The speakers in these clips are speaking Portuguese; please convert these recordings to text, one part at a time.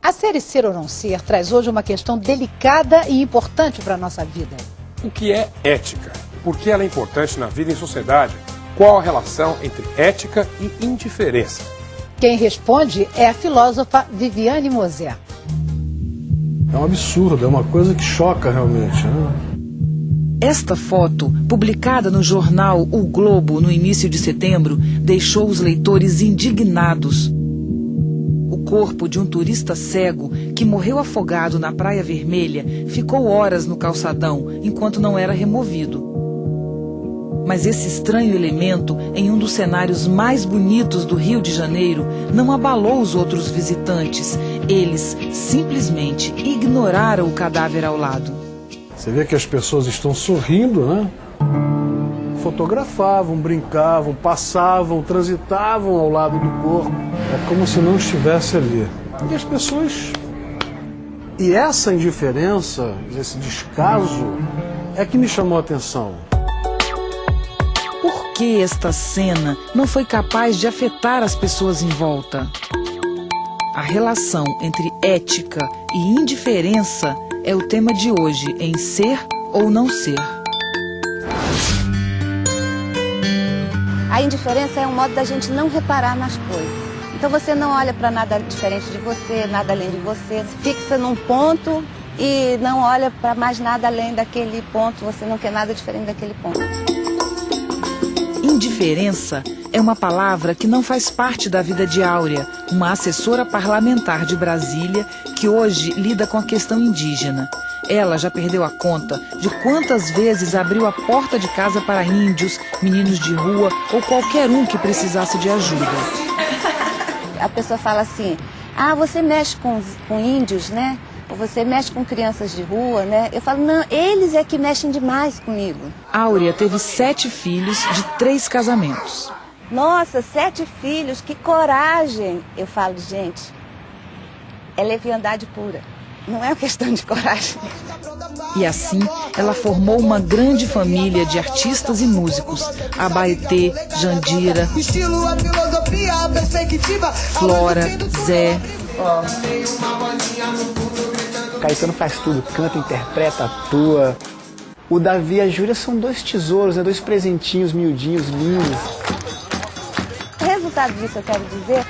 A série Ser ou Não Ser traz hoje uma questão delicada e importante para a nossa vida. O que é ética? Por que ela é importante na vida em sociedade? Qual a relação entre ética e indiferença? Quem responde é a filósofa Viviane Moser. É um absurdo, é uma coisa que choca realmente, né? Esta foto, publicada no jornal O Globo no início de setembro, deixou os leitores indignados. O corpo de um turista cego que morreu afogado na Praia Vermelha ficou horas no calçadão enquanto não era removido. Mas esse estranho elemento, em um dos cenários mais bonitos do Rio de Janeiro, não abalou os outros visitantes. Eles simplesmente ignoraram o cadáver ao lado. Você vê que as pessoas estão sorrindo, né? Fotografavam, brincavam, passavam, transitavam ao lado do corpo. É como se não estivesse ali. E as pessoas... E essa indiferença, esse descaso, é que me chamou a atenção. Por que esta cena não foi capaz de afetar as pessoas em volta? A relação entre ética e indiferença é o tema de hoje em Ser ou Não Ser. A indiferença é um modo da gente não reparar nas coisas. Então você não olha para nada diferente de você, nada além de você, se fixa num ponto e não olha para mais nada além daquele ponto, você não quer nada diferente daquele ponto. Indiferença é uma palavra que não faz parte da vida de Áurea, uma assessora parlamentar de Brasília que hoje lida com a questão indígena. Ela já perdeu a conta de quantas vezes abriu a porta de casa para índios, meninos de rua ou qualquer um que precisasse de ajuda. A pessoa fala assim, ah, você mexe com índios, né? Ou você mexe com crianças de rua, né? Eu falo, não, eles é que mexem demais comigo. Áurea teve 7 filhos de 3 casamentos. Nossa, 7 filhos, que coragem! Eu falo, gente, é leviandade pura. Não é uma questão de coragem. E assim, ela formou uma grande família de artistas e músicos. Abaetê, Jandira, Flora, Zé. Caetano faz tudo, canta, interpreta, atua. O Davi e a Júlia são 2 tesouros, né? 2 presentinhos miudinhos, lindos. O resultado disso, eu quero dizer,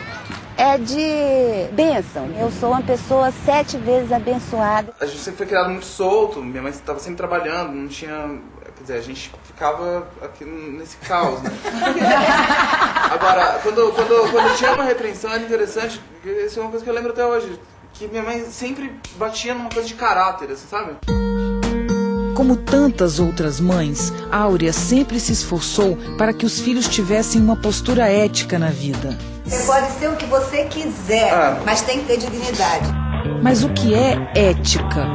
é de bênção. Eu sou uma pessoa 7 vezes abençoada. A gente sempre foi criado muito solto, minha mãe estava sempre trabalhando, não tinha... Quer dizer, a gente ficava aqui nesse caos, né? Agora, quando tinha uma repreensão, era interessante, isso é uma coisa que eu lembro até hoje, que minha mãe sempre batia numa coisa de caráter, assim, sabe? Como tantas outras mães, Áurea sempre se esforçou para que os filhos tivessem uma postura ética na vida. Você pode ser o que você quiser, mas tem que ter dignidade. Mas o que é ética?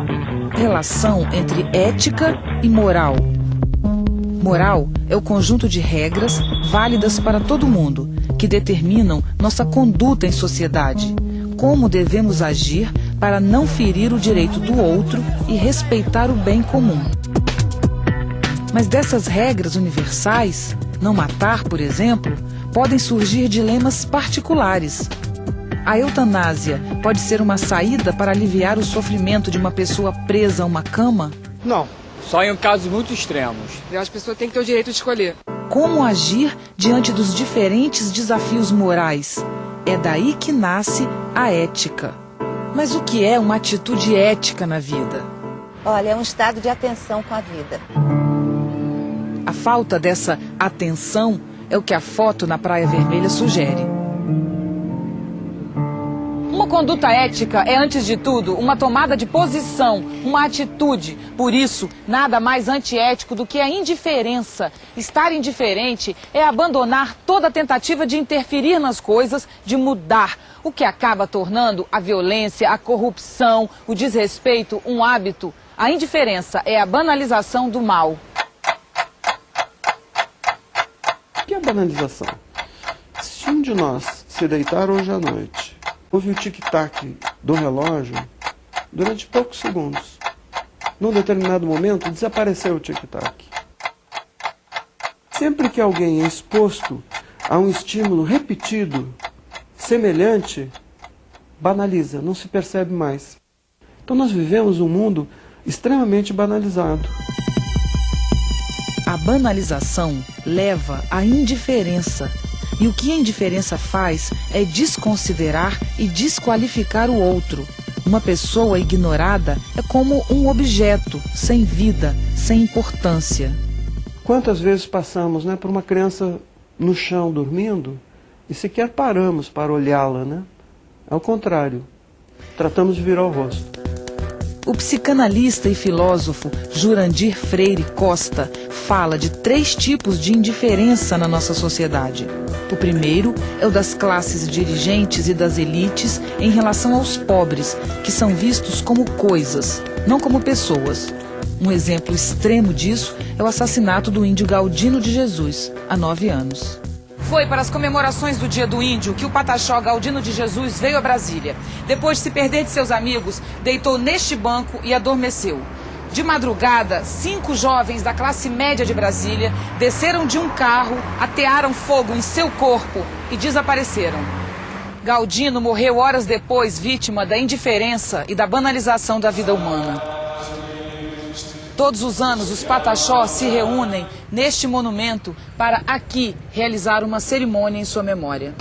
Relação entre ética e moral. Moral é o conjunto de regras válidas para todo mundo, que determinam nossa conduta em sociedade. Como devemos agir para não ferir o direito do outro e respeitar o bem comum. Mas dessas regras universais, não matar, por exemplo, podem surgir dilemas particulares. A eutanásia pode ser uma saída para aliviar o sofrimento de uma pessoa presa a uma cama? Não, só em casos muito extremos. As pessoas têm que ter o direito de escolher. Como agir diante dos diferentes desafios morais? É daí que nasce a ética. Mas o que é uma atitude ética na vida? Olha, é um estado de atenção com a vida. A falta dessa atenção é o que a foto na Praia Vermelha sugere. Uma conduta ética é, antes de tudo, uma tomada de posição, uma atitude. Por isso, nada mais antiético do que a indiferença. Estar indiferente é abandonar toda tentativa de interferir nas coisas, de mudar, o que acaba tornando a violência, a corrupção, o desrespeito um hábito. A indiferença é a banalização do mal. O que é banalização? Se um de nós se deitar hoje à noite, houve o tic-tac do relógio durante poucos segundos. Num determinado momento, desapareceu o tic-tac. Sempre que alguém é exposto a um estímulo repetido, semelhante, banaliza, não se percebe mais. Então nós vivemos um mundo extremamente banalizado. A banalização leva à indiferença. E o que a indiferença faz é desconsiderar e desqualificar o outro. Uma pessoa ignorada é como um objeto, sem vida, sem importância. Quantas vezes passamos, né, por uma criança no chão dormindo e sequer paramos para olhá-la, né? Ao contrário, tratamos de virar o rosto. O psicanalista e filósofo Jurandir Freire Costa fala de 3 tipos de indiferença na nossa sociedade. O primeiro é o das classes dirigentes e das elites em relação aos pobres, que são vistos como coisas, não como pessoas. Um exemplo extremo disso é o assassinato do índio Galdino de Jesus, há 9 anos. Foi para as comemorações do Dia do Índio que o pataxó Galdino de Jesus veio a Brasília. Depois de se perder de seus amigos, deitou neste banco e adormeceu. De madrugada, 5 jovens da classe média de Brasília desceram de um carro, atearam fogo em seu corpo e desapareceram. Galdino morreu horas depois, vítima da indiferença e da banalização da vida humana. Todos os anos, os pataxós se reúnem neste monumento para aqui realizar uma cerimônia em sua memória.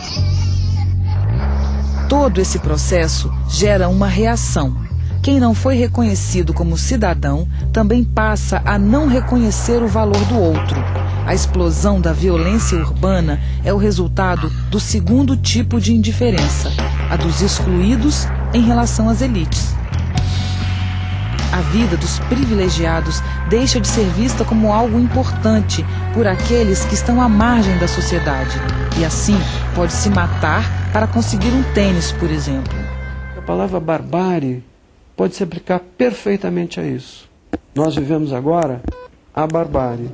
Todo esse processo gera uma reação. Quem não foi reconhecido como cidadão também passa a não reconhecer o valor do outro. A explosão da violência urbana é o resultado do segundo tipo de indiferença, a dos excluídos em relação às elites. A vida dos privilegiados deixa de ser vista como algo importante por aqueles que estão à margem da sociedade. E assim pode se matar para conseguir um tênis, por exemplo. A palavra barbárie pode se aplicar perfeitamente a isso. Nós vivemos agora a barbárie.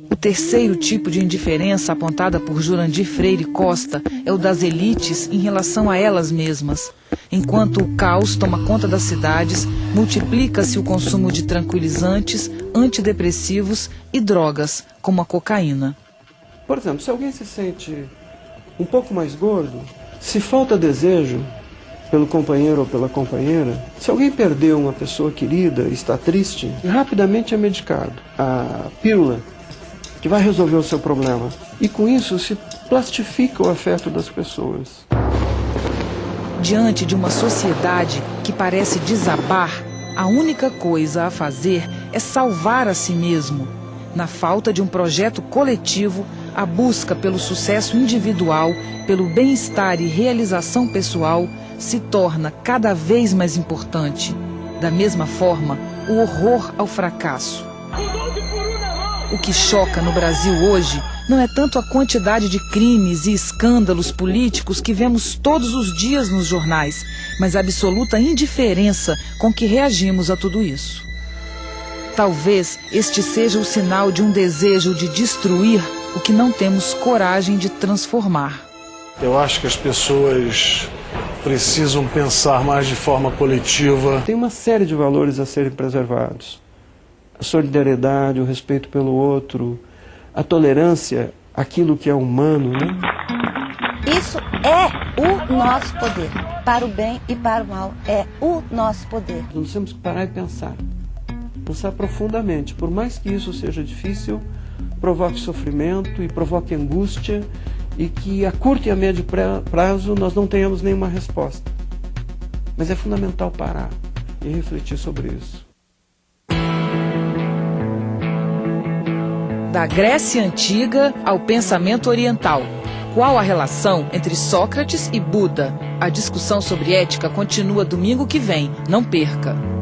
O terceiro tipo de indiferença apontada por Jurandir Freire Costa é o das elites em relação a elas mesmas. Enquanto o caos toma conta das cidades, multiplica-se o consumo de tranquilizantes, antidepressivos e drogas, como a cocaína. Por exemplo, se alguém se sente um pouco mais gordo, se falta desejo pelo companheiro ou pela companheira, se alguém perdeu uma pessoa querida e está triste, rapidamente é medicado. A pílula que vai resolver o seu problema. E com isso se plastifica o afeto das pessoas. Diante de uma sociedade que parece desabar, a única coisa a fazer é salvar a si mesmo. Na falta de um projeto coletivo, a busca pelo sucesso individual, pelo bem-estar e realização pessoal se torna cada vez mais importante. Da mesma forma, o horror ao fracasso. O que choca no Brasil hoje não é tanto a quantidade de crimes e escândalos políticos que vemos todos os dias nos jornais, mas a absoluta indiferença com que reagimos a tudo isso. Talvez este seja o sinal de um desejo de destruir o que não temos coragem de transformar. Eu acho que as pessoas precisam pensar mais de forma coletiva. Tem uma série de valores a serem preservados. A solidariedade, o respeito pelo outro, a tolerância, aquilo que é humano, né? Isso é o nosso poder, para o bem e para o mal, é o nosso poder. Nós temos que parar e pensar profundamente, por mais que isso seja difícil, provoque sofrimento e provoque angústia e que a curto e a médio prazo nós não tenhamos nenhuma resposta. Mas é fundamental parar e refletir sobre isso. Da Grécia Antiga ao pensamento oriental. Qual a relação entre Sócrates e Buda? A discussão sobre ética continua domingo que vem. Não perca!